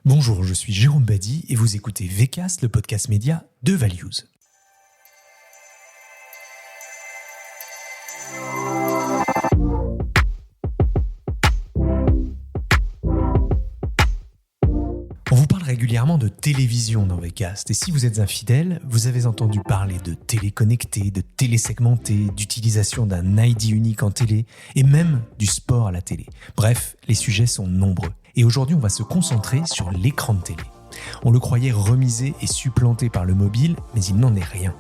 Bonjour, je suis Jérôme Badi et vous écoutez VCast, le podcast média de Values. On vous parle régulièrement de télévision dans VCast et si vous êtes un fidèle, vous avez entendu parler de télé connectée, de télé segmentée, d'utilisation d'un ID unique en télé et même du sport à la télé. Bref, les sujets sont nombreux. Et aujourd'hui, on va se concentrer sur l'écran de télé. On le croyait remisé et supplanté par le mobile, mais il n'en est rien.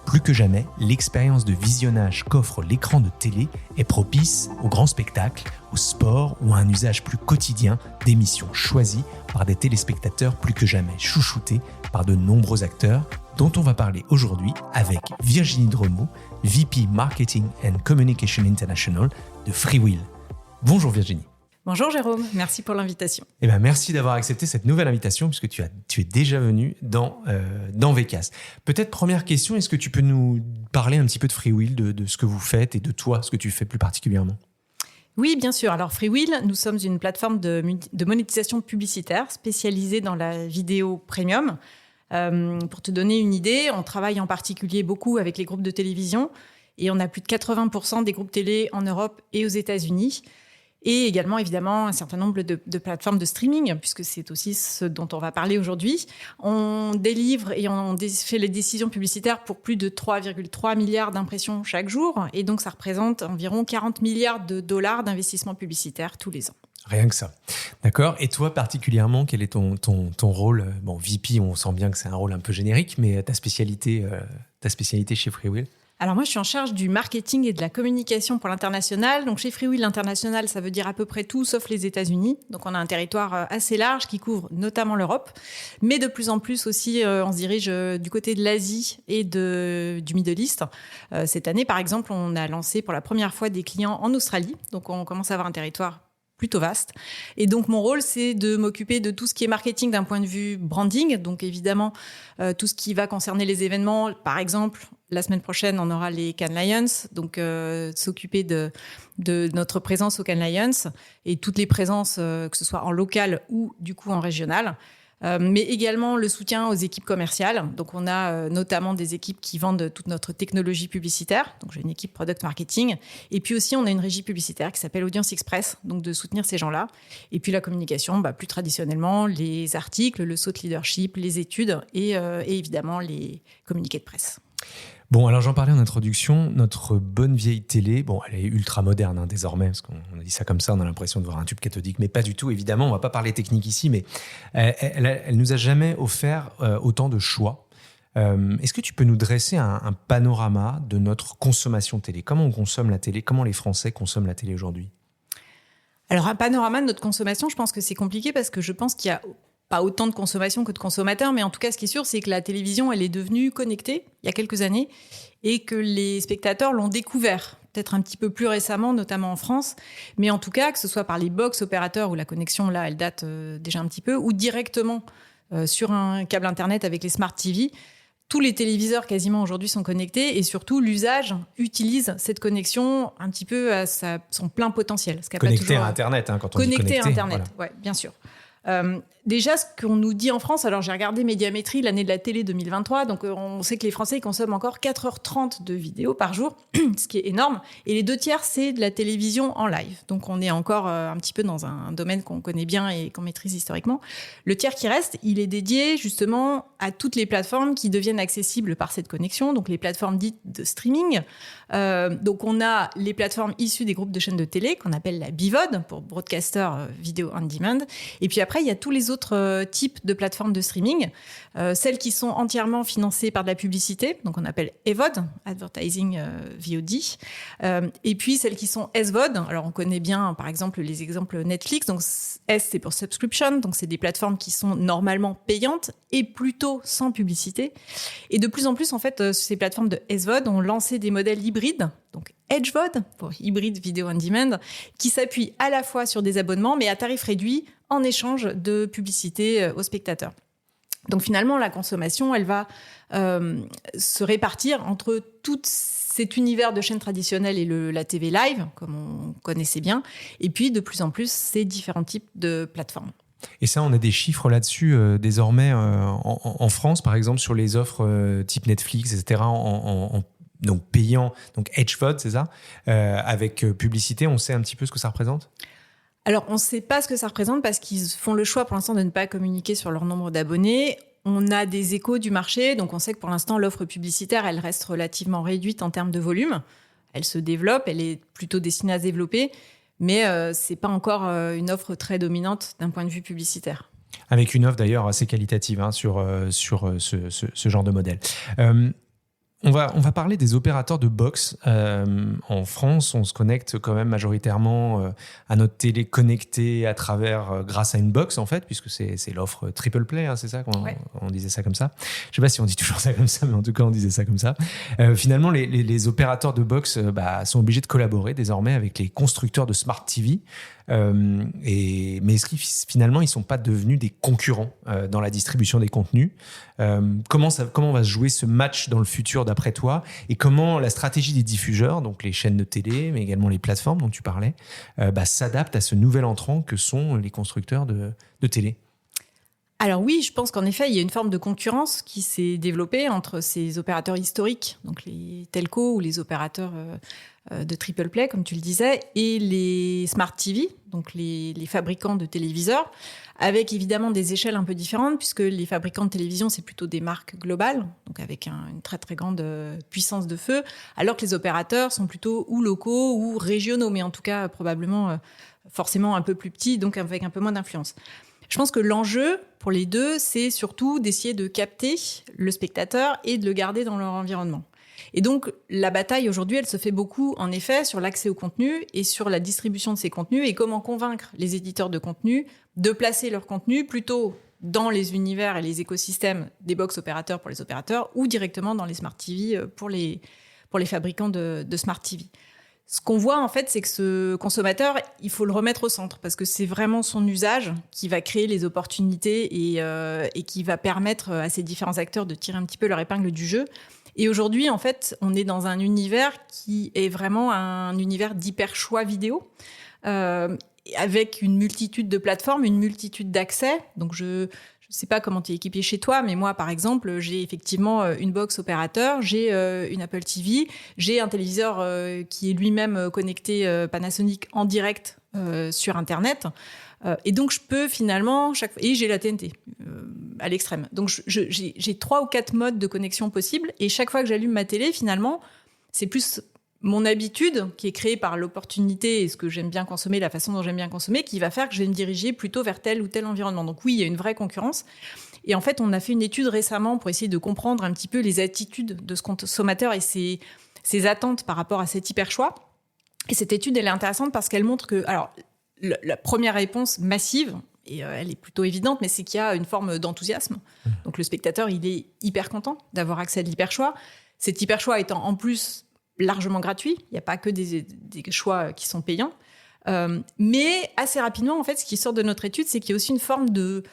Plus que jamais, l'expérience de visionnage qu'offre l'écran de télé est propice au grand spectacle, au sport ou à un usage plus quotidien d'émissions choisies par des téléspectateurs plus que jamais chouchoutés par de nombreux acteurs, dont on va parler aujourd'hui avec Virginie Dremot, VP Marketing and Communication International de Freewill. Bonjour Virginie. Bonjour Jérôme, merci pour l'invitation. Merci d'avoir accepté cette nouvelle invitation puisque tu es déjà venu dans VCast. Peut-être première question, est-ce que tu peux nous parler un petit peu de Freewill, de ce que vous faites et de toi, ce que tu fais plus particulièrement ? Oui, bien sûr. Alors Freewill, nous sommes une plateforme de monétisation publicitaire spécialisée dans la vidéo premium. Pour te donner une idée, on travaille en particulier beaucoup avec les groupes de télévision et on a plus de 80% des groupes télé en Europe et aux États-Unis. Et également, évidemment, un certain nombre de plateformes de streaming, puisque c'est aussi ce dont on va parler aujourd'hui. On délivre et on fait les décisions publicitaires pour plus de 3,3 milliards d'impressions chaque jour. Et donc, ça représente environ 40 milliards de dollars d'investissement publicitaire tous les ans. Rien que ça. D'accord. Et toi, particulièrement, quel est ton rôle ? Bon, VP, on sent bien que c'est un rôle un peu générique, mais ta spécialité chez Freewill ? Alors moi, je suis en charge du marketing et de la communication pour l'international. Donc chez Freewill, l'international, ça veut dire à peu près tout sauf les États-Unis. Donc on a un territoire assez large qui couvre notamment l'Europe. Mais de plus en plus aussi, on se dirige du côté de l'Asie et du Middle East. Cette année, par exemple, on a lancé pour la première fois des clients en Australie. Donc on commence à avoir un territoire plutôt vaste. Et donc, mon rôle, c'est de m'occuper de tout ce qui est marketing d'un point de vue branding. Donc, évidemment, tout ce qui va concerner les événements. Par exemple, la semaine prochaine, on aura les Cannes Lions. Donc, s'occuper de notre présence aux Cannes Lions et toutes les présences, que ce soit en local ou du coup en régional. Mais également le soutien aux équipes commerciales. Donc, on a notamment des équipes qui vendent toute notre technologie publicitaire. Donc, j'ai une équipe product marketing. Et puis aussi, on a une régie publicitaire qui s'appelle Audience Express, donc de soutenir ces gens-là. Et puis la communication, plus traditionnellement, les articles, le thought leadership, les études et évidemment les communiqués de presse. Bon, alors j'en parlais en introduction, notre bonne vieille télé, elle est ultra moderne désormais, parce qu'on a dit ça comme ça, on a l'impression de voir un tube cathodique, mais pas du tout, évidemment, on va pas parler technique ici, mais elle nous a jamais offert autant de choix. Est-ce que tu peux nous dresser un panorama de notre consommation télé ? Comment on consomme la télé ? Comment les Français consomment la télé aujourd'hui ? Alors, un panorama de notre consommation, je pense que c'est compliqué parce que je pense qu'il y a pas autant de consommation que de consommateurs, mais en tout cas, ce qui est sûr, c'est que la télévision, elle est devenue connectée il y a quelques années et que les spectateurs l'ont découvert peut-être un petit peu plus récemment, notamment en France. Mais en tout cas, que ce soit par les box opérateurs où la connexion, là, elle date déjà un petit peu, ou directement sur un câble Internet avec les Smart TV, tous les téléviseurs quasiment aujourd'hui sont connectés et surtout l'usage utilise cette connexion un petit peu à son plein potentiel. Connecté à Internet, quand on dit connecté. Connecté à Internet, voilà. Ouais, bien sûr. Déjà, ce qu'on nous dit en France, alors j'ai regardé Médiamétrie, l'année de la télé 2023, donc on sait que les Français consomment encore 4h30 de vidéos par jour, ce qui est énorme, et les 2/3, c'est de la télévision en live. Donc on est encore un petit peu dans un domaine qu'on connaît bien et qu'on maîtrise historiquement. Le tiers qui reste, il est dédié justement à toutes les plateformes qui deviennent accessibles par cette connexion, donc les plateformes dites de streaming. Donc on a les plateformes issues des groupes de chaînes de télé, qu'on appelle la BVOD, pour Broadcaster Video on Demand, et puis après, il y a tous les autres types de plateformes de streaming, celles qui sont entièrement financées par de la publicité, donc on appelle AVOD, Advertising VOD, et puis celles qui sont SVOD. Alors on connaît bien par exemple les exemples Netflix, donc S c'est pour subscription, donc c'est des plateformes qui sont normalement payantes et plutôt sans publicité. Et de plus en plus en fait, ces plateformes de SVOD ont lancé des modèles hybrides, donc HVOD, pour Hybrid Video on Demand, qui s'appuient à la fois sur des abonnements mais à tarif réduit en échange de publicité aux spectateurs. Donc finalement, la consommation, elle va se répartir entre tout cet univers de chaînes traditionnelles et la TV live, comme on connaissait bien, et puis de plus en plus ces différents types de plateformes. Et ça, on a des chiffres là-dessus désormais en France, par exemple, sur les offres type Netflix, etc., donc payant, donc HVOD, c'est ça, avec publicité, on sait un petit peu ce que ça représente ? Alors, on ne sait pas ce que ça représente parce qu'ils font le choix pour l'instant de ne pas communiquer sur leur nombre d'abonnés. On a des échos du marché, donc on sait que pour l'instant, l'offre publicitaire, elle reste relativement réduite en termes de volume. Elle se développe, elle est plutôt destinée à se développer, mais ce n'est pas encore une offre très dominante d'un point de vue publicitaire. Avec une offre d'ailleurs assez qualitative sur ce genre de modèle. On va parler des opérateurs de box. En France, on se connecte quand même majoritairement à notre télé connectée grâce à une box, en fait, puisque c'est l'offre Triple Play, hein, c'est ça on disait ça comme ça. Je ne sais pas si on dit toujours ça comme ça, mais en tout cas, on disait ça comme ça. Finalement, les opérateurs de box sont obligés de collaborer désormais avec les constructeurs de Smart TV. Mais est-ce qu'ils finalement ils sont pas devenus des concurrents dans la distribution des contenus? Comment va se jouer ce match dans le futur d'après toi, et comment la stratégie des diffuseurs, donc les chaînes de télé mais également les plateformes dont tu parlais, s'adapte à ce nouvel entrant que sont les constructeurs de télé? Alors oui, je pense qu'en effet, il y a une forme de concurrence qui s'est développée entre ces opérateurs historiques, donc les telcos ou les opérateurs de triple play, comme tu le disais, et les smart TV, donc les fabricants de téléviseurs, avec évidemment des échelles un peu différentes, puisque les fabricants de télévision, c'est plutôt des marques globales, donc avec une très très grande puissance de feu, alors que les opérateurs sont plutôt ou locaux ou régionaux, mais en tout cas probablement forcément un peu plus petits, donc avec un peu moins d'influence. Je pense que l'enjeu pour les deux, c'est surtout d'essayer de capter le spectateur et de le garder dans leur environnement. Et donc, la bataille aujourd'hui, elle se fait beaucoup, en effet, sur l'accès au contenu et sur la distribution de ces contenus et comment convaincre les éditeurs de contenu de placer leur contenu plutôt dans les univers et les écosystèmes des box opérateurs pour les opérateurs ou directement dans les smart TV pour les fabricants de smart TV. Ce qu'on voit, en fait, c'est que ce consommateur, il faut le remettre au centre parce que c'est vraiment son usage qui va créer les opportunités et qui va permettre à ces différents acteurs de tirer un petit peu leur épingle du jeu. Et aujourd'hui, en fait, on est dans un univers qui est vraiment un univers d'hyper-choix vidéo avec une multitude de plateformes, une multitude d'accès. Donc, je ne sais pas comment tu es équipé chez toi, mais moi, par exemple, j'ai effectivement une box opérateur, j'ai une Apple TV, j'ai un téléviseur qui est lui-même connecté Panasonic en direct sur Internet. Et donc, je peux finalement... Et j'ai la TNT à l'extrême. Donc, j'ai 3 ou 4 modes de connexion possibles. Et chaque fois que j'allume ma télé, finalement, c'est plus mon habitude qui est créée par l'opportunité et ce que j'aime bien consommer, la façon dont j'aime bien consommer, qui va faire que je vais me diriger plutôt vers tel ou tel environnement. Donc oui, il y a une vraie concurrence. Et en fait, on a fait une étude récemment pour essayer de comprendre un petit peu les attitudes de ce consommateur et ses attentes par rapport à cet hyper-choix. Et cette étude, elle est intéressante parce qu'elle montre que... Alors, la première réponse massive, et elle est plutôt évidente, mais c'est qu'il y a une forme d'enthousiasme. Donc le spectateur, il est hyper content d'avoir accès à l'hyper-choix. Cet hyper-choix étant en plus largement gratuit, il n'y a pas que des choix qui sont payants. Mais assez rapidement, en fait, ce qui sort de notre étude, c'est qu'il y a aussi une forme de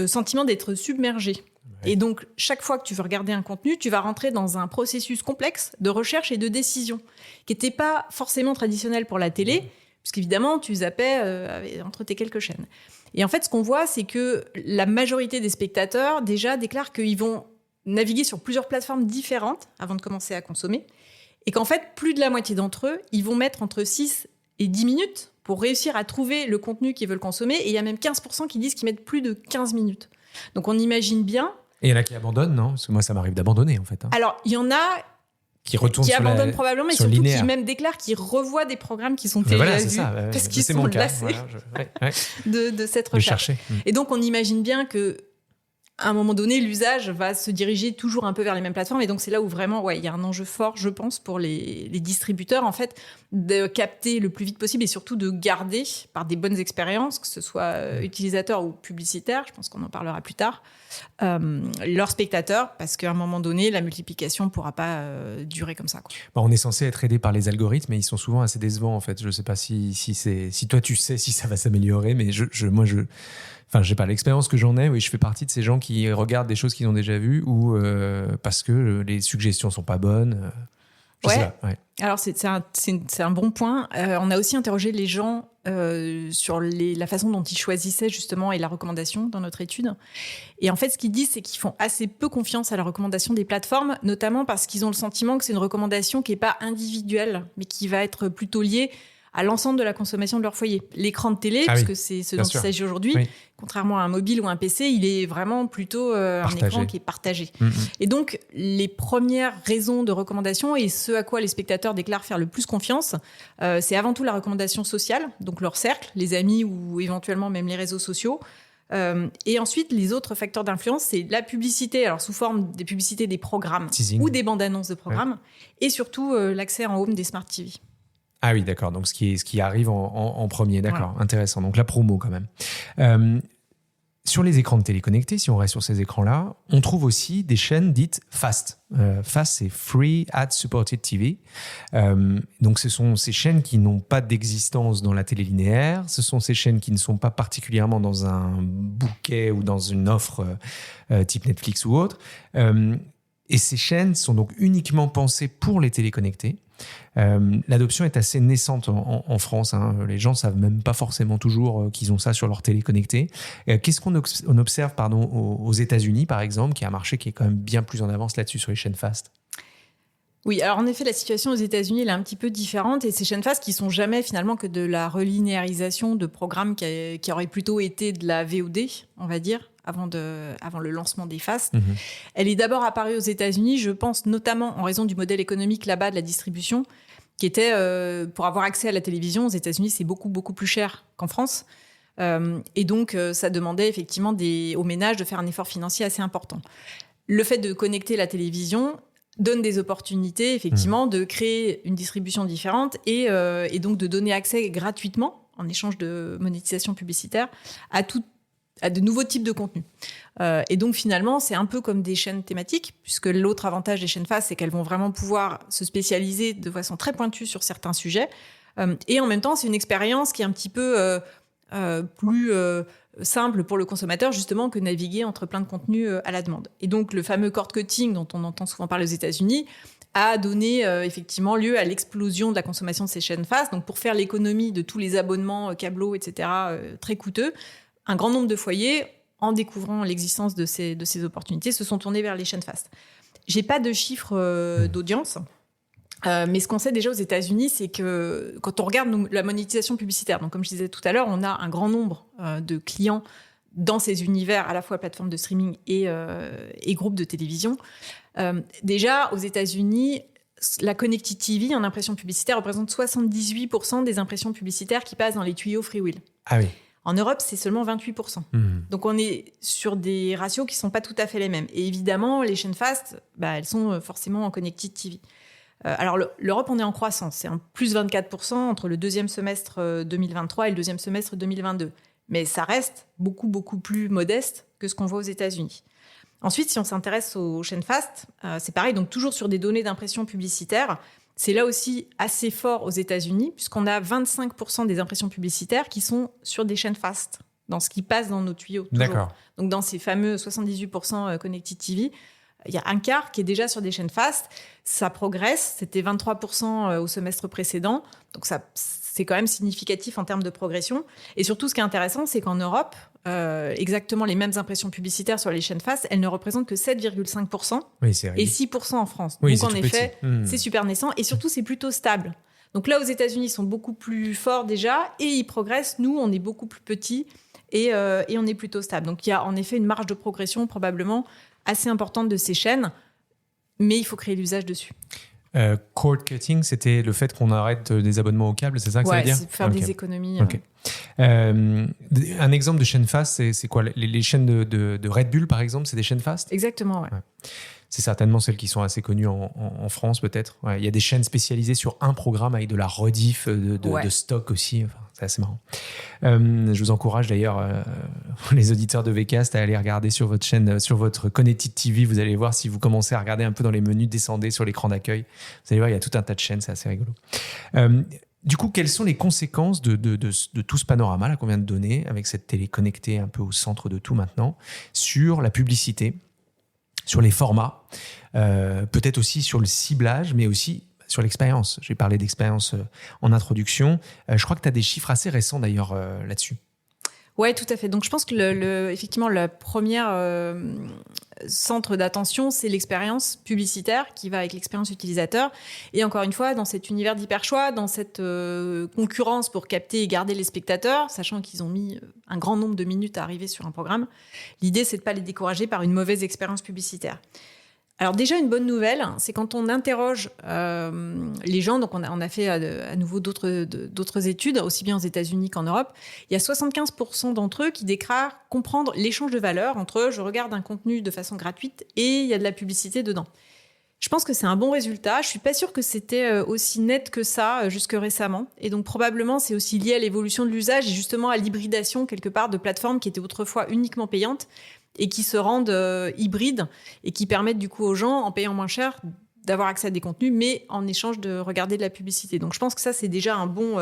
sentiment d'être submergé. Ouais. Et donc, chaque fois que tu veux regarder un contenu, tu vas rentrer dans un processus complexe de recherche et de décision qui n'était pas forcément traditionnel pour la télé, puisqu'évidemment, tu zappais entre tes quelques chaînes. Et en fait, ce qu'on voit, c'est que la majorité des spectateurs, déjà, déclarent qu'ils vont naviguer sur plusieurs plateformes différentes avant de commencer à consommer. Et qu'en fait, plus de la moitié d'entre eux, ils vont mettre entre 6 et 10 minutes pour réussir à trouver le contenu qu'ils veulent consommer. Et il y a même 15% qui disent qu'ils mettent plus de 15 minutes. Donc, on imagine bien... Et il y en a qui abandonnent, non? Parce que moi, ça m'arrive d'abandonner, en fait. Alors, il y en a... Qui abandonnent probablement, mais surtout linéaire. Qui même déclarent qu'ils revoient des programmes qui sont déjà vus parce qu'ils sont lassés de cette recherche. Et donc, on imagine bien que à un moment donné, l'usage va se diriger toujours un peu vers les mêmes plateformes. Et donc, c'est là où vraiment, il y a un enjeu fort, je pense, pour les distributeurs, en fait, de capter le plus vite possible et surtout de garder, par des bonnes expériences, que ce soit utilisateurs ou publicitaires, je pense qu'on en parlera plus tard, leurs spectateurs, parce qu'à un moment donné, la multiplication ne pourra pas durer comme ça, quoi. On est censé être aidé par les algorithmes, mais ils sont souvent assez décevants, en fait. Je ne sais pas si toi, tu sais si ça va s'améliorer, mais moi, j'ai pas l'expérience que j'en ai. Oui, je fais partie de ces gens qui regardent des choses qu'ils ont déjà vues ou parce que les suggestions sont pas bonnes. Je sais pas, ouais. Alors c'est un bon point. On a aussi interrogé les gens sur la façon dont ils choisissaient justement et la recommandation dans notre étude. Et en fait, ce qu'ils disent, c'est qu'ils font assez peu confiance à la recommandation des plateformes, notamment parce qu'ils ont le sentiment que c'est une recommandation qui n'est pas individuelle, mais qui va être plutôt liée à l'ensemble de la consommation de leur foyer. L'écran de télé, puisque c'est ce dont il s'agit aujourd'hui, contrairement à un mobile ou un PC, il est vraiment plutôt un écran qui est partagé. Et donc, les premières raisons de recommandation et ce à quoi les spectateurs déclarent faire le plus confiance, c'est avant tout la recommandation sociale, donc leur cercle, les amis ou éventuellement même les réseaux sociaux. Et ensuite, les autres facteurs d'influence, c'est la publicité, alors sous forme des publicités des programmes ou des bandes annonces de programmes, et surtout l'accès en home des Smart TV. Ah oui, d'accord. Donc, ce qui arrive en premier. D'accord, voilà. Intéressant. Donc, la promo quand même. Sur les écrans de télé connectés, si on reste sur ces écrans-là, on trouve aussi des chaînes dites FAST. FAST, c'est Free Ad Supported TV. Donc, ce sont ces chaînes qui n'ont pas d'existence dans la télé linéaire. Ce sont ces chaînes qui ne sont pas particulièrement dans un bouquet ou dans une offre type Netflix ou autre. Et ces chaînes sont donc uniquement pensées pour les téléconnectés. L'adoption est assez naissante en France. Les gens ne savent même pas forcément toujours qu'ils ont ça sur leur télé connectée. Qu'est-ce qu'on observe aux États-Unis, par exemple, qui est un marché qui est quand même bien plus en avance là-dessus sur les chaînes FAST? Oui, alors en effet, la situation aux États-Unis elle est un petit peu différente. Et ces chaînes FAST qui sont jamais finalement que de la relinéarisation de programmes qui auraient plutôt été de la VOD, on va dire, avant le lancement des FAST. Elle est d'abord apparue aux États-Unis, je pense notamment en raison du modèle économique là-bas de la distribution, qui était, pour avoir accès à la télévision, aux États-Unis, c'est beaucoup, beaucoup plus cher qu'en France. Et donc, ça demandait effectivement aux ménages de faire un effort financier assez important. Le fait de connecter la télévision donne des opportunités, effectivement, de créer une distribution différente et donc de donner accès gratuitement, en échange de monétisation publicitaire, à de nouveaux types de contenus. Et donc, finalement, c'est un peu comme des chaînes thématiques, puisque l'autre avantage des chaînes FAST, c'est qu'elles vont vraiment pouvoir se spécialiser de façon très pointue sur certains sujets. Et en même temps, c'est une expérience qui est un petit peu plus simple pour le consommateur, justement, que naviguer entre plein de contenus à la demande. Et donc, le fameux cord cutting dont on entend souvent parler aux États-Unis a donné effectivement lieu à l'explosion de la consommation de ces chaînes FAST. Donc, pour faire l'économie de tous les abonnements câblos, etc., très coûteux, un grand nombre de foyers, en découvrant l'existence de ces opportunités, se sont tournés vers les chaînes FAST. J'ai pas de chiffres d'audience, mais ce qu'on sait déjà aux États-Unis, c'est que quand on regarde la monétisation publicitaire, donc comme je disais tout à l'heure, on a un grand nombre de clients dans ces univers, à la fois plateformes de streaming et groupes de télévision. Déjà, aux États-Unis, la Connected TV en impression publicitaire représente 78% des impressions publicitaires qui passent dans les tuyaux FreeWheel. Ah oui. En Europe, c'est seulement 28%. Donc, on est sur des ratios qui ne sont pas tout à fait les mêmes. Et évidemment, les chaînes FAST, elles sont forcément en Connected TV. Alors, l'Europe, on est en croissance. C'est un plus 24% entre le deuxième semestre 2023 et le deuxième semestre 2022. Mais ça reste beaucoup, beaucoup plus modeste que ce qu'on voit aux États-Unis. Ensuite, si on s'intéresse aux chaînes FAST, c'est pareil, donc toujours sur des données d'impression publicitaire. C'est là aussi assez fort aux États-Unis, puisqu'on a 25% des impressions publicitaires qui sont sur des chaînes FAST, dans ce qui passe dans nos tuyaux. Toujours. D'accord. Donc, dans ces fameux 78% Connected TV, il y a un quart qui est déjà sur des chaînes FAST. Ça progresse. C'était 23% au semestre précédent. Donc, c'est quand même significatif en termes de progression. Et surtout, ce qui est intéressant, c'est qu'en Europe, exactement les mêmes impressions publicitaires sur les chaînes FAST, elles ne représentent que 7,5% et 6% en France. Oui, donc, en effet, c'est super naissant. Et surtout, c'est plutôt stable. Donc là, aux États-Unis, ils sont beaucoup plus forts déjà et ils progressent. Nous, on est beaucoup plus petits et on est plutôt stable. Donc, il y a en effet une marge de progression probablement assez importante de ces chaînes, mais il faut créer l'usage dessus. Cord cutting, c'était le fait qu'on arrête des abonnements au câble, c'est ça que ça veut dire? C'est faire des économies. Okay. Un exemple de chaîne FAST, c'est quoi? Les chaînes de Red Bull, par exemple, c'est des chaînes FAST? Exactement, ouais. C'est certainement celles qui sont assez connues en France, peut-être. Ouais, il y a des chaînes spécialisées sur un programme avec de la rediff de stock aussi. Enfin, c'est assez marrant. Je vous encourage d'ailleurs, les auditeurs de VCast, à aller regarder sur votre chaîne, sur votre Connected TV. Vous allez voir, si vous commencez à regarder un peu dans les menus, descendez sur l'écran d'accueil. Vous allez voir, il y a tout un tas de chaînes, c'est assez rigolo. Du coup, quelles sont les conséquences de tout ce panorama là qu'on vient de donner, avec cette télé connectée un peu au centre de tout maintenant, sur la publicité, sur les formats, peut-être aussi sur le ciblage, mais aussi sur l'expérience. J'ai parlé d'expérience en introduction. Je crois que tu as des chiffres assez récents d'ailleurs là-dessus. Ouais, tout à fait. Donc, je pense que effectivement, la première centre d'attention, c'est l'expérience publicitaire qui va avec l'expérience utilisateur. Et encore une fois, dans cet univers d'hyperchoix, dans cette concurrence pour capter et garder les spectateurs, sachant qu'ils ont mis un grand nombre de minutes à arriver sur un programme, l'idée, c'est de ne pas les décourager par une mauvaise expérience publicitaire. Alors déjà, une bonne nouvelle, c'est quand on interroge les gens, donc on a fait à nouveau d'autres études, aussi bien aux États-Unis qu'en Europe, il y a 75% d'entre eux qui déclarent comprendre l'échange de valeur entre je regarde un contenu de façon gratuite et il y a de la publicité dedans. Je pense que c'est un bon résultat. Je suis pas sûre que c'était aussi net que ça jusque récemment. Et donc probablement c'est aussi lié à l'évolution de l'usage et justement à l'hybridation quelque part de plateformes qui étaient autrefois uniquement payantes et qui se rendent hybrides et qui permettent du coup aux gens, en payant moins cher, d'avoir accès à des contenus, mais en échange de regarder de la publicité. Donc je pense que ça, c'est déjà un bon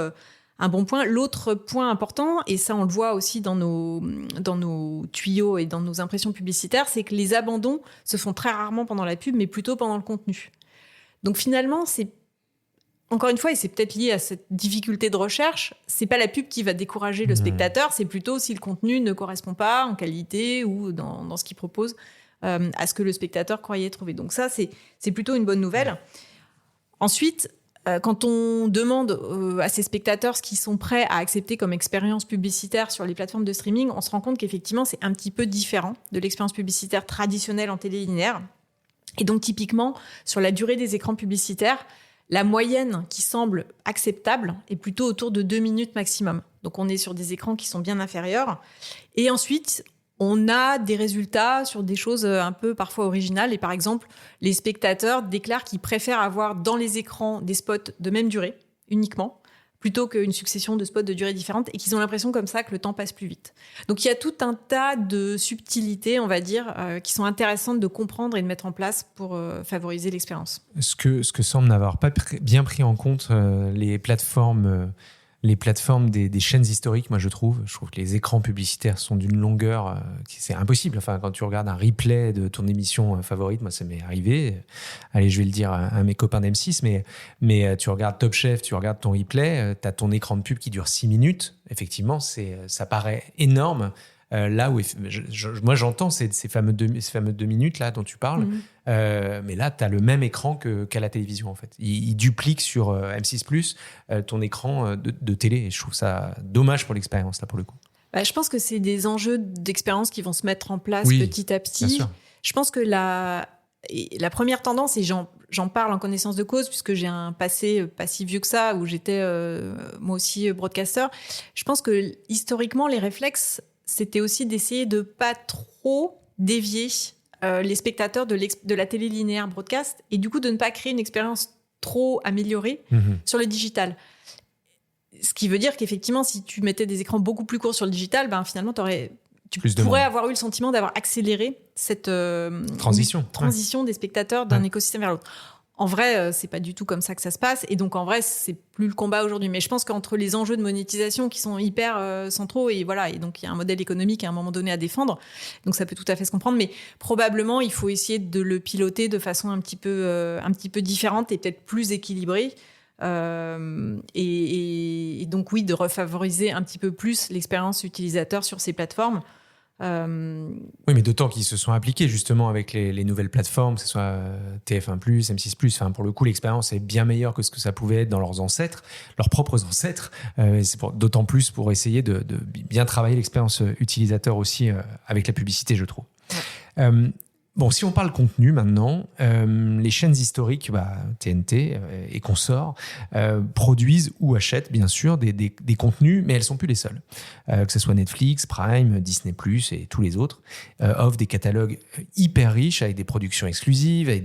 point. L'autre point important, et ça on le voit aussi dans nos tuyaux et dans nos impressions publicitaires, c'est que les abandons se font très rarement pendant la pub, mais plutôt pendant le contenu. Donc finalement, c'est encore une fois, et c'est peut-être lié à cette difficulté de recherche, c'est pas la pub qui va décourager le spectateur, c'est plutôt si le contenu ne correspond pas en qualité ou dans ce qu'il propose à ce que le spectateur croyait trouver. Donc ça, c'est plutôt une bonne nouvelle. Ensuite, quand on demande à ces spectateurs ce qu'ils sont prêts à accepter comme expérience publicitaire sur les plateformes de streaming, on se rend compte qu'effectivement, c'est un petit peu différent de l'expérience publicitaire traditionnelle en télé linéaire. Et donc typiquement, sur la durée des écrans publicitaires, la moyenne qui semble acceptable est plutôt autour de 2 minutes maximum. Donc on est sur des écrans qui sont bien inférieurs. Et ensuite, on a des résultats sur des choses un peu parfois originales. Et par exemple, les spectateurs déclarent qu'ils préfèrent avoir dans les écrans des spots de même durée, uniquement, plutôt qu'une succession de spots de durée différente, et qu'ils ont l'impression comme ça que le temps passe plus vite. Donc il y a tout un tas de subtilités, on va dire, qui sont intéressantes de comprendre et de mettre en place pour favoriser l'expérience. Ce que semblent n'avoir pas bien pris en compte les plateformes des chaînes historiques, moi je trouve que les écrans publicitaires sont d'une longueur c'est impossible. Enfin, quand tu regardes un replay de ton émission favorite, moi ça m'est arrivé. Allez, je vais le dire à mes copains d'M6, mais tu regardes Top Chef, tu regardes ton replay, tu as ton écran de pub qui dure 6 minutes. Effectivement, ça paraît énorme. Là où moi j'entends ces fameux 2 minutes là dont tu parles, mais là tu as le même écran qu'à la télévision en fait. Il duplique sur M6+, ton écran de télé, et je trouve ça dommage pour l'expérience là pour le coup. Je pense que c'est des enjeux d'expérience qui vont se mettre en place petit à petit. Bien sûr. Je pense que la première tendance, et j'en parle en connaissance de cause puisque j'ai un passé pas si vieux que ça où j'étais moi aussi broadcaster, je pense que historiquement les réflexes c'était aussi d'essayer de pas trop dévier les spectateurs de la télé linéaire broadcast et du coup de ne pas créer une expérience trop améliorée sur le digital. Ce qui veut dire qu'effectivement, si tu mettais des écrans beaucoup plus courts sur le digital, finalement, tu pourrais avoir eu le sentiment d'avoir accéléré cette transition des spectateurs d'un écosystème vers l'autre. En vrai, c'est pas du tout comme ça que ça se passe. Et donc, en vrai, c'est plus le combat aujourd'hui. Mais je pense qu'entre les enjeux de monétisation qui sont hyper centraux, et voilà, et donc il y a un modèle économique à un moment donné à défendre. Donc, ça peut tout à fait se comprendre. Mais probablement, il faut essayer de le piloter de façon un petit peu différente et peut-être plus équilibrée. Et donc, oui, de refavoriser un petit peu plus l'expérience utilisateur sur ces plateformes. Oui, mais d'autant qu'ils se sont appliqués justement avec les nouvelles plateformes, que ce soit TF1+, M6+. Enfin, pour le coup, l'expérience est bien meilleure que ce que ça pouvait être dans leurs ancêtres, leurs propres ancêtres. C'est d'autant plus pour essayer de bien travailler l'expérience utilisateur aussi avec la publicité, je trouve. Ouais. Bon, si on parle contenu maintenant, les chaînes historiques, TNT et consorts, produisent ou achètent bien sûr des contenus, mais elles sont plus les seules. Que ce soit Netflix, Prime, Disney+, et tous les autres, offrent des catalogues hyper riches avec des productions exclusives, avec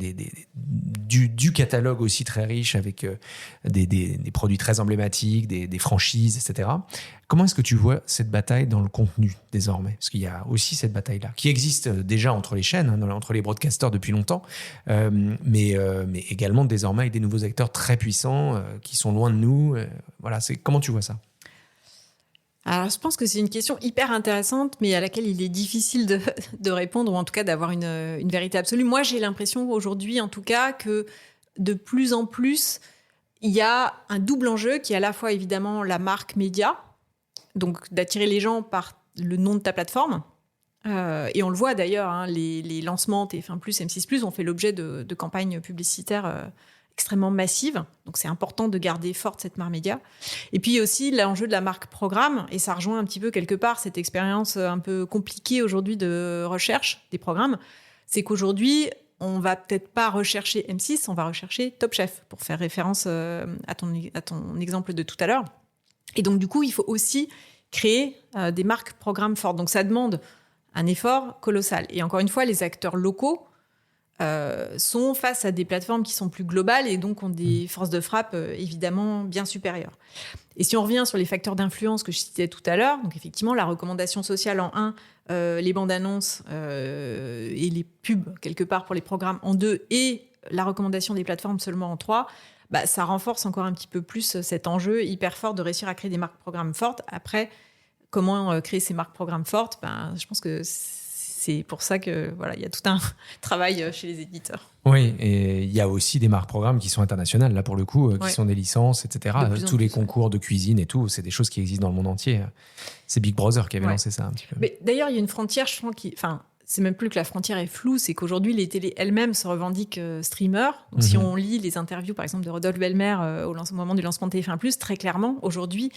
du catalogue aussi très riche avec des produits très emblématiques, des franchises, etc. Comment est-ce que tu vois cette bataille dans le contenu désormais ? Parce qu'il y a aussi cette bataille-là, qui existe déjà entre les chaînes, entre les broadcasters depuis longtemps, mais également désormais avec des nouveaux acteurs très puissants qui sont loin de nous. Voilà, comment tu vois ça ? Alors, je pense que c'est une question hyper intéressante, mais à laquelle il est difficile de répondre, ou en tout cas d'avoir une vérité absolue. Moi, j'ai l'impression aujourd'hui, en tout cas, que de plus en plus, il y a un double enjeu qui est à la fois évidemment la marque média, donc d'attirer les gens par le nom de ta plateforme. Et on le voit d'ailleurs, hein, les lancements TF1+, M6+, ont fait l'objet de campagnes publicitaires extrêmement massives. Donc c'est important de garder forte cette marque média. Et puis aussi l'enjeu de la marque programme, et ça rejoint un petit peu quelque part cette expérience un peu compliquée aujourd'hui de recherche des programmes, c'est qu'aujourd'hui, on va peut-être pas rechercher M6, on va rechercher Top Chef, pour faire référence à ton exemple de tout à l'heure. Et donc du coup, il faut aussi créer des marques programmes fortes. Donc ça demande un effort colossal. Et encore une fois, les acteurs locaux sont face à des plateformes qui sont plus globales et donc ont des forces de frappe évidemment bien supérieures. Et si on revient sur les facteurs d'influence que je citais tout à l'heure, donc effectivement la recommandation sociale en 1, les bandes annonces et les pubs quelque part pour les programmes en 2 et la recommandation des plateformes seulement en 3, ça renforce encore un petit peu plus cet enjeu hyper fort de réussir à créer des marques programmes fortes. Après, comment créer ces marques programmes fortes, je pense que c'est pour ça que voilà, il y a tout un travail chez les éditeurs. Oui, et il y a aussi des marques programmes qui sont internationales, là pour le coup, qui sont des licences, etc. Tous les concours de cuisine et tout, c'est des choses qui existent dans le monde entier. C'est Big Brother qui avait lancé ça un petit peu. Mais d'ailleurs, il y a une frontière, je pense, c'est même plus que la frontière est floue, c'est qu'aujourd'hui, les télés elles-mêmes se revendiquent streamers. Donc, si on lit les interviews, par exemple, de Rodolphe Belmer au moment du lancement de TF1+, très clairement, aujourd'hui,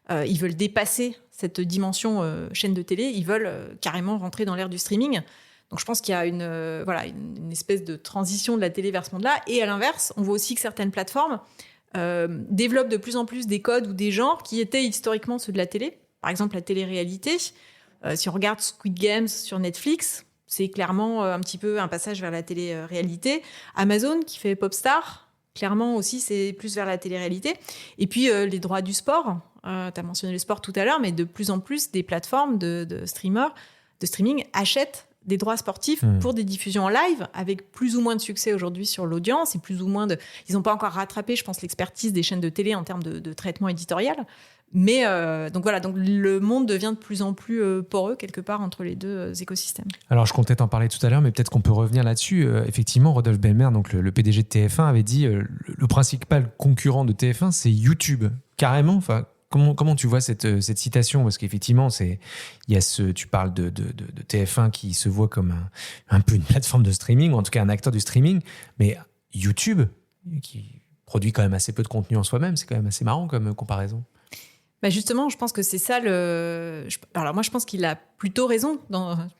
ils veulent dépasser cette dimension chaîne de télé. Ils veulent carrément rentrer dans l'ère du streaming. Donc, je pense qu'il y a une espèce de transition de la télé vers ce monde-là. Et à l'inverse, on voit aussi que certaines plateformes développent de plus en plus des codes ou des genres qui étaient historiquement ceux de la télé. Par exemple, la télé-réalité. Si on regarde Squid Games sur Netflix, c'est clairement un petit peu un passage vers la télé-réalité. Amazon, qui fait Popstar, clairement aussi, c'est plus vers la télé-réalité. Et puis, les droits du sport. Tu as mentionné le sport tout à l'heure, mais de plus en plus, des plateformes de streaming achètent des droits sportifs pour des diffusions en live, avec plus ou moins de succès aujourd'hui sur l'audience et plus ou moins ils n'ont pas encore rattrapé, je pense, l'expertise des chaînes de télé en termes de traitement éditorial. Mais donc voilà, donc le monde devient de plus en plus poreux quelque part entre les deux écosystèmes. Alors je comptais t'en parler tout à l'heure, mais peut-être qu'on peut revenir là-dessus. Effectivement, Rodolphe Belmer, donc le PDG de TF1, avait dit le principal concurrent de TF1, c'est YouTube. Carrément, enfin. Comment tu vois cette citation ? Parce qu'effectivement, tu parles de TF1 qui se voit comme un peu une plateforme de streaming, ou en tout cas un acteur du streaming, mais YouTube, qui produit quand même assez peu de contenu en soi-même, c'est quand même assez marrant comme comparaison. Justement, je pense que c'est ça Alors moi, je pense qu'il a plutôt raison.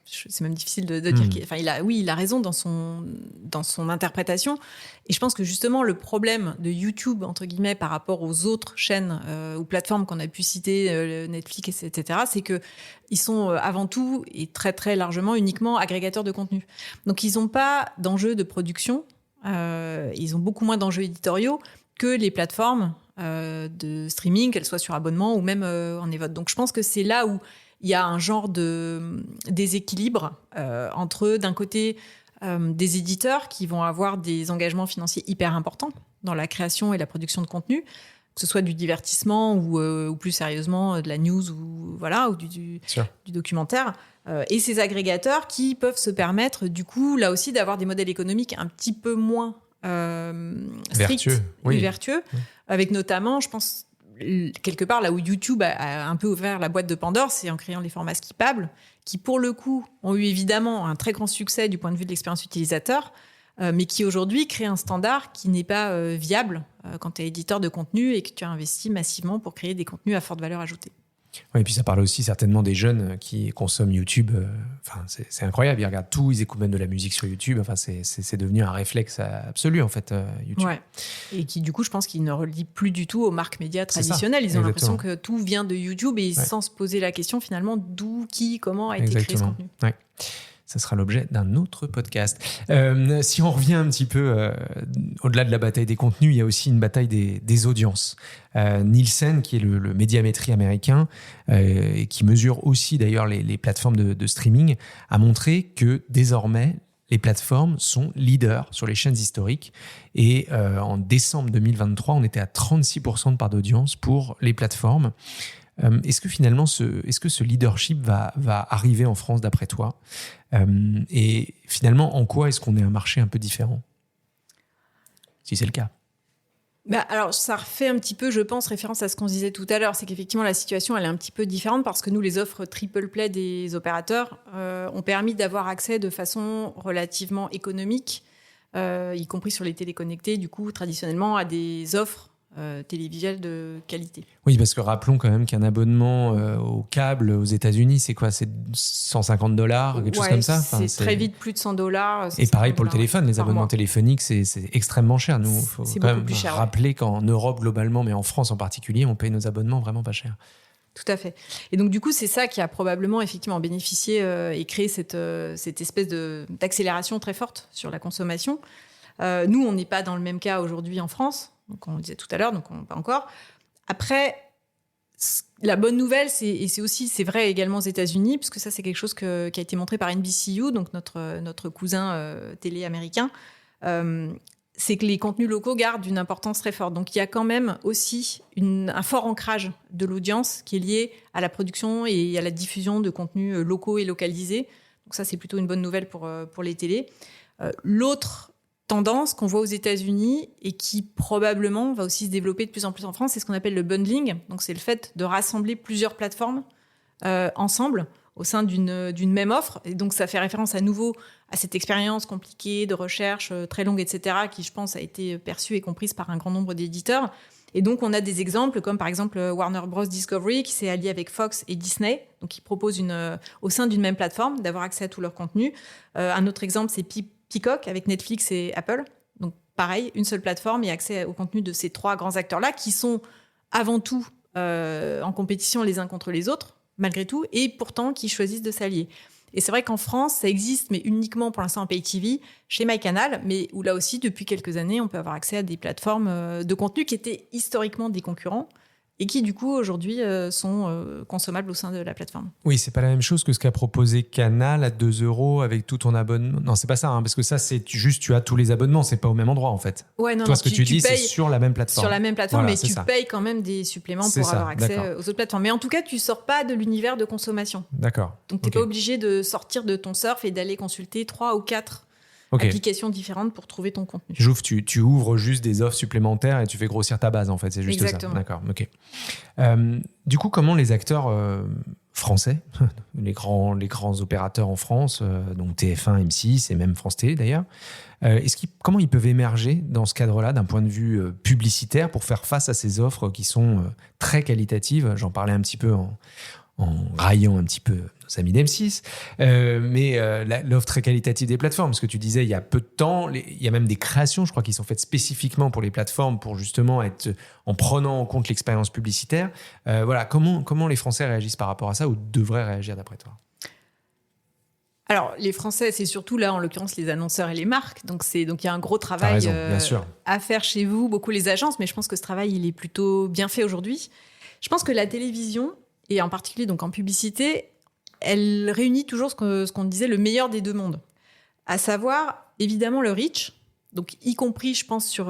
C'est même difficile de dire il a raison dans son interprétation. Et je pense que justement, le problème de YouTube, entre guillemets, par rapport aux autres chaînes ou plateformes qu'on a pu citer, Netflix, etc., c'est qu'ils sont avant tout et très, très largement uniquement agrégateurs de contenu. Donc, ils n'ont pas d'enjeux de production. Ils ont beaucoup moins d'enjeux éditoriaux que les plateformes de streaming, qu'elles soient sur abonnement ou même en évote. Donc je pense que c'est là où il y a un genre de déséquilibre entre, d'un côté, des éditeurs qui vont avoir des engagements financiers hyper importants dans la création et la production de contenu, que ce soit du divertissement ou plus sérieusement de la news ou du documentaire, et ces agrégateurs qui peuvent se permettre du coup là aussi d'avoir des modèles économiques un petit peu moins strict vertueux, avec notamment, je pense, quelque part là où YouTube a un peu ouvert la boîte de Pandore, c'est en créant les formats skippables, qui pour le coup ont eu évidemment un très grand succès du point de vue de l'expérience utilisateur, mais qui aujourd'hui créent un standard qui n'est pas viable quand tu es éditeur de contenu et que tu as investi massivement pour créer des contenus à forte valeur ajoutée. Oui, et puis ça parle aussi certainement des jeunes qui consomment YouTube. C'est incroyable, ils regardent tout, ils écoutent même de la musique sur YouTube. C'est devenu un réflexe absolu, en fait, YouTube. Ouais. Et qui, du coup, je pense qu'ils ne relient plus du tout aux marques médias traditionnelles. Ils ont l'impression que tout vient de YouTube et sans se poser la question, finalement, d'où, qui, comment a été créé ce contenu. Ouais. Ça sera l'objet d'un autre podcast. Si on revient un petit peu au-delà de la bataille des contenus, il y a aussi une bataille des audiences. Nielsen, qui est le médiamétrie américain, et qui mesure aussi d'ailleurs les plateformes de streaming, a montré que désormais, les plateformes sont leaders sur les chaînes historiques. Et en décembre 2023, on était à 36% de part d'audience pour les plateformes. Est-ce que finalement, ce leadership va arriver en France d'après toi ? Et finalement, en quoi est-ce qu'on est un marché un peu différent ? Si c'est le cas. Alors, ça refait un petit peu, je pense, référence à ce qu'on se disait tout à l'heure. C'est qu'effectivement, la situation, elle est un petit peu différente parce que nous, les offres triple play des opérateurs ont permis d'avoir accès de façon relativement économique, y compris sur les téléconnectés, du coup, traditionnellement, à des offres télévisuelles de qualité. Oui, parce que rappelons quand même qu'un abonnement au câble aux États-Unis, c'est quoi? C'est $150, quelque chose comme ça? C'est très vite plus de $100. Et pareil pour le téléphone, les abonnements téléphoniques, c'est extrêmement cher. Nous, il faut quand même rappeler qu'en Europe globalement, mais en France en particulier, on paye nos abonnements vraiment pas cher. Tout à fait. Et donc, du coup, c'est ça qui a probablement effectivement bénéficié et créé cette espèce d'accélération très forte sur la consommation. Nous, on n'est pas dans le même cas aujourd'hui en France. Donc, on le disait tout à l'heure, donc pas encore. Après, la bonne nouvelle, c'est vrai également aux États-Unis, puisque ça, c'est quelque chose qui a été montré par NBCU, donc notre cousin télé américain. C'est que les contenus locaux gardent une importance très forte. Donc, il y a quand même aussi un fort ancrage de l'audience qui est lié à la production et à la diffusion de contenus locaux et localisés. Donc, ça, c'est plutôt une bonne nouvelle pour les télés. L'autre tendance qu'on voit aux États-Unis et qui probablement va aussi se développer de plus en plus en France, c'est ce qu'on appelle le bundling. Donc, c'est le fait de rassembler plusieurs plateformes ensemble au sein d'une même offre. Et donc, ça fait référence à nouveau à cette expérience compliquée de recherche très longue, etc., qui, je pense, a été perçue et comprise par un grand nombre d'éditeurs. Et donc, on a des exemples comme, par exemple, Warner Bros. Discovery, qui s'est allié avec Fox et Disney, donc qui propose au sein d'une même plateforme d'avoir accès à tout leur contenu. Un autre exemple, c'est Peacock avec Netflix et Apple. Donc, pareil, une seule plateforme et accès au contenu de ces trois grands acteurs-là qui sont avant tout en compétition les uns contre les autres, malgré tout, et pourtant qui choisissent de s'allier. Et c'est vrai qu'en France, ça existe, mais uniquement pour l'instant en pay TV, chez MyCanal, mais où là aussi, depuis quelques années, on peut avoir accès à des plateformes de contenu qui étaient historiquement des concurrents et qui, du coup, aujourd'hui, sont consommables au sein de la plateforme. Oui, c'est pas la même chose que ce qu'a proposé Canal à 2 € avec tout ton abonnement. Non, c'est pas ça, parce que ça, c'est juste, tu as tous les abonnements, c'est pas au même endroit, en fait. Ouais, non, toi, ce que tu dis, c'est sur la même plateforme. Sur la même plateforme, voilà, mais tu payes quand même des suppléments pour avoir accès aux autres plateformes. Mais en tout cas, tu sors pas de l'univers de consommation. D'accord. Donc, tu n'es pas obligé de sortir de ton surf et d'aller consulter 3 ou 4 applications différentes pour trouver ton contenu. Tu ouvres juste des offres supplémentaires et tu fais grossir ta base, en fait. C'est juste Exactement. ça. D'accord, ok. Du coup, comment les acteurs français, les grands opérateurs en France, donc TF1, M6 et même France Télé d'ailleurs, comment ils peuvent émerger dans ce cadre-là d'un point de vue publicitaire pour faire face à ces offres qui sont très qualitatives? J'en parlais un petit peu en raillant un petit peu nos amis d'M6, mais l'offre très qualitative des plateformes, ce que tu disais il y a peu de temps, il y a même des créations, je crois, qui sont faites spécifiquement pour les plateformes, pour justement être en prenant en compte l'expérience publicitaire. Voilà, comment les Français réagissent par rapport à ça, ou devraient réagir d'après toi? Alors, les Français, c'est surtout là, en l'occurrence, les annonceurs et les marques. Donc, il y a un gros travail à faire chez vous, beaucoup les agences, mais je pense que ce travail, il est plutôt bien fait aujourd'hui. Je pense que la télévision, et en particulier donc en publicité, elle réunit toujours ce qu'on disait, le meilleur des deux mondes. À savoir, évidemment, le reach, donc y compris, je pense, sur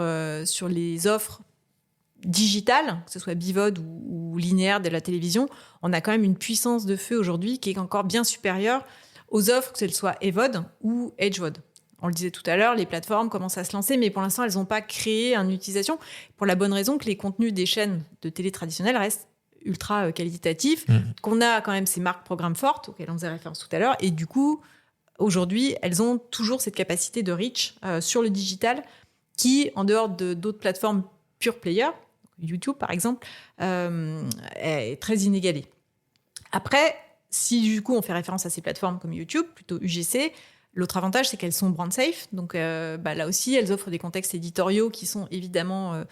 les offres digitales, que ce soit BVOD ou linéaire de la télévision, on a quand même une puissance de feu aujourd'hui qui est encore bien supérieure aux offres, que ce soit EVOD ou HVOD. On le disait tout à l'heure, les plateformes commencent à se lancer, mais pour l'instant, elles n'ont pas créé une utilisation, pour la bonne raison que les contenus des chaînes de télé traditionnelles restent ultra qualitatifs, qu'on a quand même ces marques programmes fortes, auxquelles on faisait référence tout à l'heure, et du coup, aujourd'hui, elles ont toujours cette capacité de reach sur le digital qui, en dehors d'autres plateformes pure player, YouTube par exemple, est très inégalée. Après, si du coup on fait référence à ces plateformes comme YouTube, plutôt UGC, l'autre avantage c'est qu'elles sont brand safe, donc là aussi elles offrent des contextes éditoriaux qui sont évidemment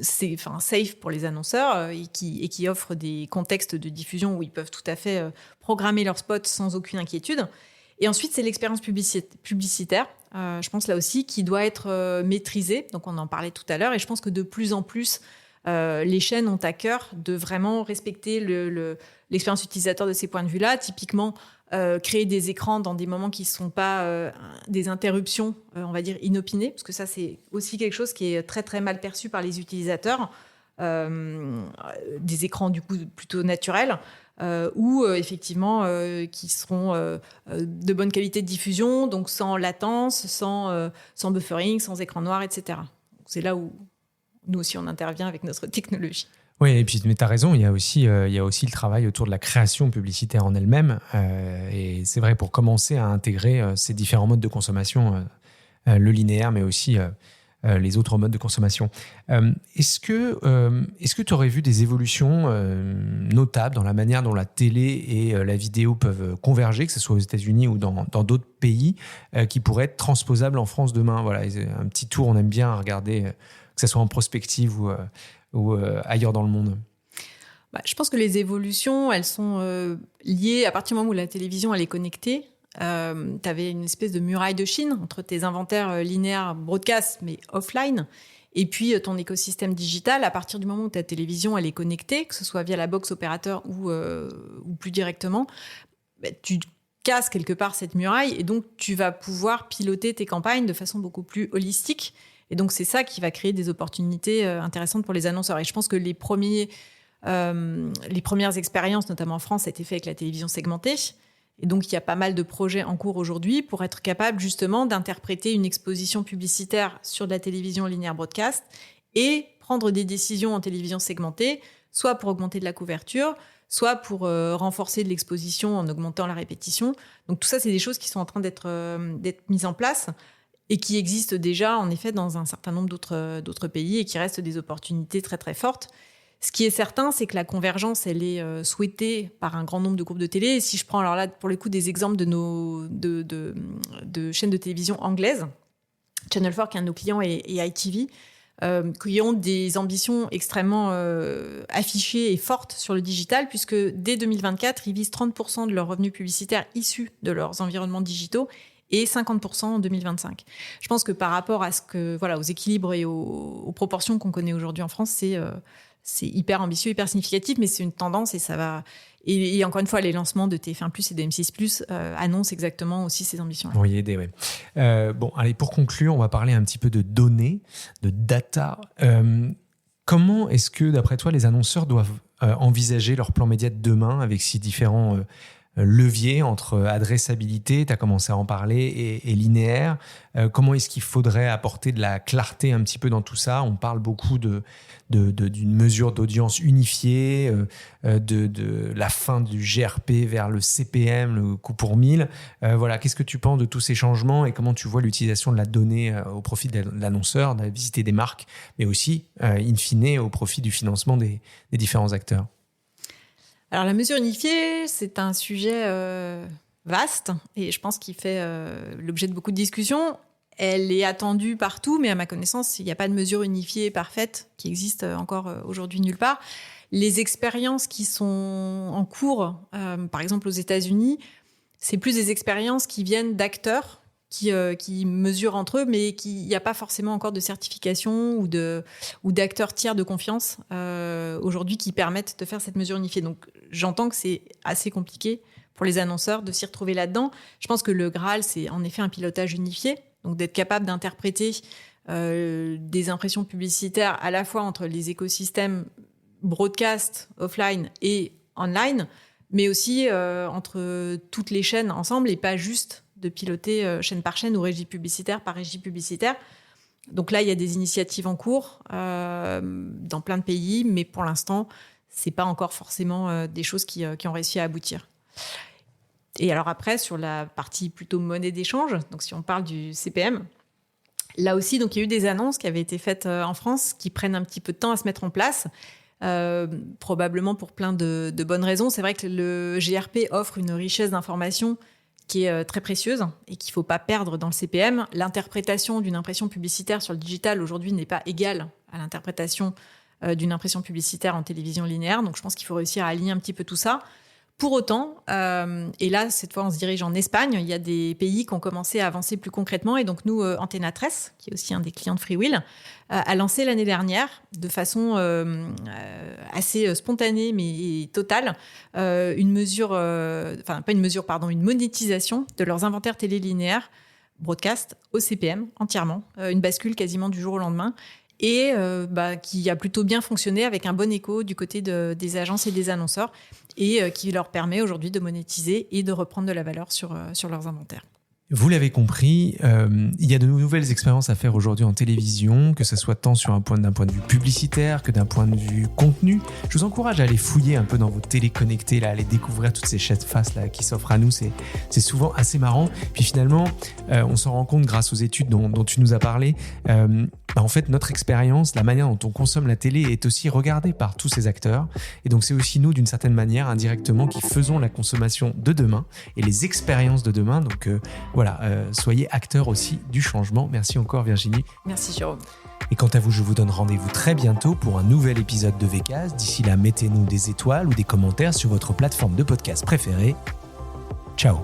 safe pour les annonceurs et qui offrent des contextes de diffusion où ils peuvent tout à fait programmer leurs spots sans aucune inquiétude. Et ensuite, c'est l'expérience publicitaire, je pense là aussi, qui doit être maîtrisée. Donc, on en parlait tout à l'heure. Et je pense que de plus en plus, les chaînes ont à cœur de vraiment respecter l'expérience utilisateur de ces points de vue-là. Typiquement, créer des écrans dans des moments qui ne sont pas des interruptions, on va dire, inopinées. Parce que ça, c'est aussi quelque chose qui est très, très mal perçu par les utilisateurs. Des écrans, du coup, plutôt naturels. Ou effectivement qui seront de bonne qualité de diffusion, donc sans latence, sans buffering, sans écran noir, etc. Donc, c'est là où nous aussi, on intervient avec notre technologie. Oui, et puis, mais tu as raison, il y a aussi le travail autour de la création publicitaire en elle-même. Et c'est vrai, pour commencer à intégrer ces différents modes de consommation, le linéaire, mais aussi les autres modes de consommation. Est-ce que tu aurais vu des évolutions notables dans la manière dont la télé et la vidéo peuvent converger, que ce soit aux États-Unis ou dans d'autres pays, qui pourraient être transposables en France demain? Voilà, un petit tour, on aime bien regarder, que ce soit en prospective ou ailleurs dans le monde. Je pense que les évolutions, elles sont liées à partir du moment où la télévision elle est connectée. Tu avais une espèce de muraille de Chine entre tes inventaires linéaires broadcast, mais offline, et puis ton écosystème digital. À partir du moment où ta télévision elle est connectée, que ce soit via la box opérateur ou plus directement, tu casses quelque part cette muraille et donc tu vas pouvoir piloter tes campagnes de façon beaucoup plus holistique. Et donc, c'est ça qui va créer des opportunités intéressantes pour les annonceurs. Et je pense que les premières expériences, notamment en France, ça a été fait avec la télévision segmentée. Et donc, il y a pas mal de projets en cours aujourd'hui pour être capable justement d'interpréter une exposition publicitaire sur de la télévision linéaire broadcast et prendre des décisions en télévision segmentée, soit pour augmenter de la couverture, soit pour renforcer de l'exposition en augmentant la répétition. Donc, tout ça, c'est des choses qui sont en train d'être mises en place et qui existent déjà, en effet, dans un certain nombre d'autres pays et qui restent des opportunités très, très fortes. Ce qui est certain, c'est que la convergence, elle est souhaitée par un grand nombre de groupes de télé. Et si je prends alors là, pour le coup, des exemples de chaînes de télévision anglaises, Channel 4, qui est un de nos clients, et ITV, qui ont des ambitions extrêmement affichées et fortes sur le digital, puisque dès 2024, ils visent 30% de leurs revenus publicitaires issus de leurs environnements digitaux et 50% en 2025. Je pense que par rapport à aux équilibres et aux proportions qu'on connaît aujourd'hui en France, c'est hyper ambitieux, hyper significatif, mais c'est une tendance et ça va. Et encore une fois, les lancements de TF1+ et de M6+ annoncent exactement aussi ces ambitions-là. Pour y aider, oui. Bon, allez, pour conclure, on va parler un petit peu de données, de data. Comment est-ce que, d'après toi, les annonceurs doivent envisager leur plan média de demain avec ces différents leviers entre adressabilité, tu as commencé à en parler, et linéaire? Comment est-ce qu'il faudrait apporter de la clarté un petit peu dans tout ça? On parle beaucoup d'une mesure d'audience unifiée, de la fin du GRP vers le CPM, le coût pour 1000. Voilà, qu'est-ce que tu penses de tous ces changements et comment tu vois l'utilisation de la donnée au profit de l'annonceur, de la visiter des marques, mais aussi, in fine, au profit du financement des différents acteurs? Alors, la mesure unifiée, c'est un sujet vaste et je pense qu'il fait l'objet de beaucoup de discussions. Elle est attendue partout, mais à ma connaissance, il n'y a pas de mesure unifiée parfaite qui existe encore aujourd'hui nulle part. Les expériences qui sont en cours, par exemple aux États-Unis, c'est plus des expériences qui viennent d'acteurs qui mesurent entre eux, mais il n'y a pas forcément encore de certification ou d'acteurs tiers de confiance aujourd'hui qui permettent de faire cette mesure unifiée. Donc, j'entends que c'est assez compliqué pour les annonceurs de s'y retrouver là-dedans. Je pense que le Graal, c'est en effet un pilotage unifié, donc d'être capable d'interpréter des impressions publicitaires à la fois entre les écosystèmes broadcast, offline et online, mais aussi entre toutes les chaînes ensemble et pas juste de piloter chaîne par chaîne ou régie publicitaire par régie publicitaire. Donc là, il y a des initiatives en cours dans plein de pays, mais pour l'instant, c'est pas encore forcément des choses qui ont réussi à aboutir. Et alors après, sur la partie plutôt monnaie d'échange, donc si on parle du CPM, là aussi, donc il y a eu des annonces qui avaient été faites en France qui prennent un petit peu de temps à se mettre en place. Probablement pour plein de bonnes raisons. C'est vrai que le GRP offre une richesse d'informations qui est très précieuse et qu'il ne faut pas perdre dans le CPM. L'interprétation d'une impression publicitaire sur le digital aujourd'hui n'est pas égale à l'interprétation d'une impression publicitaire en télévision linéaire. Donc je pense qu'il faut réussir à aligner un petit peu tout ça. Pour autant, et là, cette fois, on se dirige en Espagne, il y a des pays qui ont commencé à avancer plus concrètement. Et donc, nous, Antena 13, qui est aussi un des clients de FreeWheel, a lancé l'année dernière, de façon assez spontanée, mais totale, une monétisation de leurs inventaires télélinéaires broadcast au CPM entièrement. Une bascule quasiment du jour au lendemain. Et qui a plutôt bien fonctionné avec un bon écho du côté des agences et des annonceurs et qui leur permet aujourd'hui de monétiser et de reprendre de la valeur sur leurs inventaires. Vous l'avez compris, il y a de nouvelles expériences à faire aujourd'hui en télévision, que ce soit tant d'un point de vue publicitaire que d'un point de vue contenu. Je vous encourage à aller fouiller un peu dans vos télés connectées, là, à aller découvrir toutes ces faces là qui s'offrent à nous. C'est souvent assez marrant. Puis finalement, on s'en rend compte grâce aux études dont tu nous as parlé. En fait, notre expérience, la manière dont on consomme la télé est aussi regardée par tous ces acteurs. Et donc, c'est aussi nous, d'une certaine manière, indirectement, qui faisons la consommation de demain et les expériences de demain. Donc, voilà, soyez acteurs aussi du changement. Merci encore Virginie. Merci Jérôme. Et quant à vous, je vous donne rendez-vous très bientôt pour un nouvel épisode de VCast. D'ici là, mettez-nous des étoiles ou des commentaires sur votre plateforme de podcast préférée. Ciao.